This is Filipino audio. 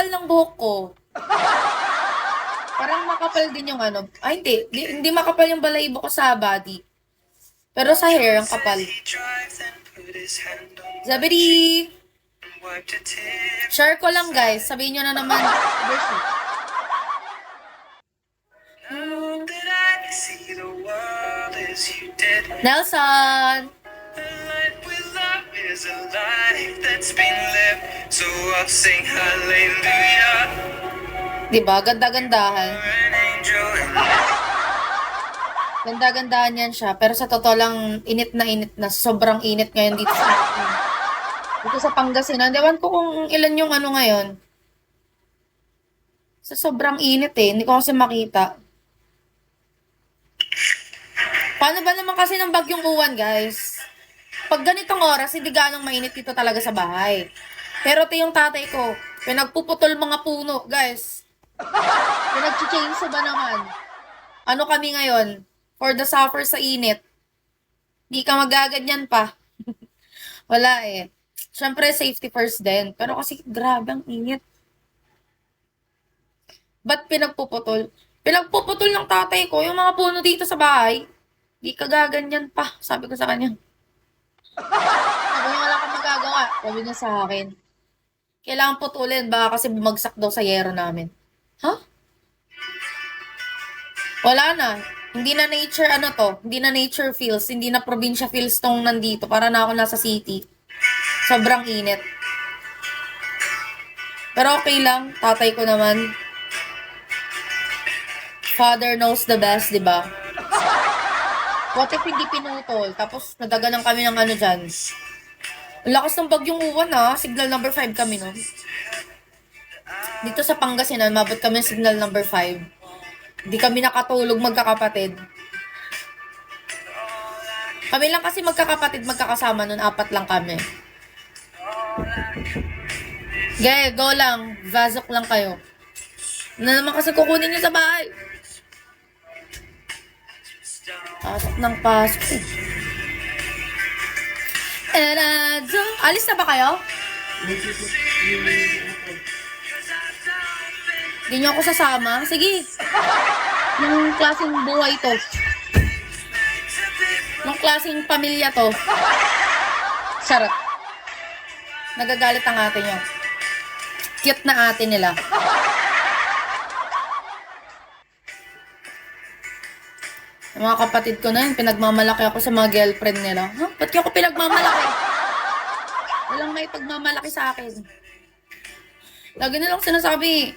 kapal ng buhok ko. Parang makapal din yung ano. Ay, hindi makapal yung balahibo ko sa body. Pero sa hair, ang kapal. Zabidi! Share ko lang, guys. Sabihin nyo na naman. Nelson! Is a life that's been lived, so I'll sing hallelujah. Diba? Ganda-gandahan. An angel in Ganda-gandahan yan siya. Pero sa totoo lang, init na. Sobrang init ngayon dito sa atin. Dito sa Pangasinan. Ewan ko kung ilan yung ano ngayon. Sa sobrang init eh. Hindi ko kasi makita. Paano ba naman kasi ng bagyong uwan, guys? Pag ganitong oras, hindi ganong mainit dito talaga sa bahay. Pero ito yung tatay ko. Pinagpuputol mga puno, guys. Pinag-chainsaw ba naman? Ano kami ngayon? For the suffer sa init. Di ka magaganyan pa. Wala eh. Siyempre, safety first din. Pero kasi grabe ang init. Ba't pinagpuputol? Pinagpuputol ng tatay ko yung mga puno dito sa bahay. Di ka gaganyan pa. Sabi ko sa kanya. Sabi niya, wala kang magagawa. Sabi niya sa akin. Kailangan putulin. Baka kasi bumagsak daw sa yero namin. Huh? Wala na. Hindi na nature ano to. Hindi na nature feels. Hindi na probinsya feels tong nandito. Para na ako nasa city. Sobrang init. Pero okay lang. Tatay ko naman. Father knows the best, di ba? What if hindi pinutol? Tapos nadaganan kami ng ano dyan. Ang lakas ng bagyong uwan Signal number 5 kami no. Dito sa Pangasinan, mabot kami ng signal number 5. Hindi kami nakatulog magkakapatid. Kami lang kasi magkakapatid, magkakasama nun. 4 lang kami. Go lang. Vazok lang kayo. Ano naman kasi kukunin nyo sa bahay? Pasok ng pasok eh. Alis na ba kayo? Hindi nyo ako sasama? Sige. Yung klaseng buhay to. Yung klaseng pamilya to. Sarap. Nagagalit ang ate nyo. Cute na ate nila. Yung mga kapatid ko na yun, pinagmamalaki ako sa mga girlfriend nila. Ba't ko ako pinagmamalaki? Walang may pagmamalaki sa akin. Lagi nilang sinasabi,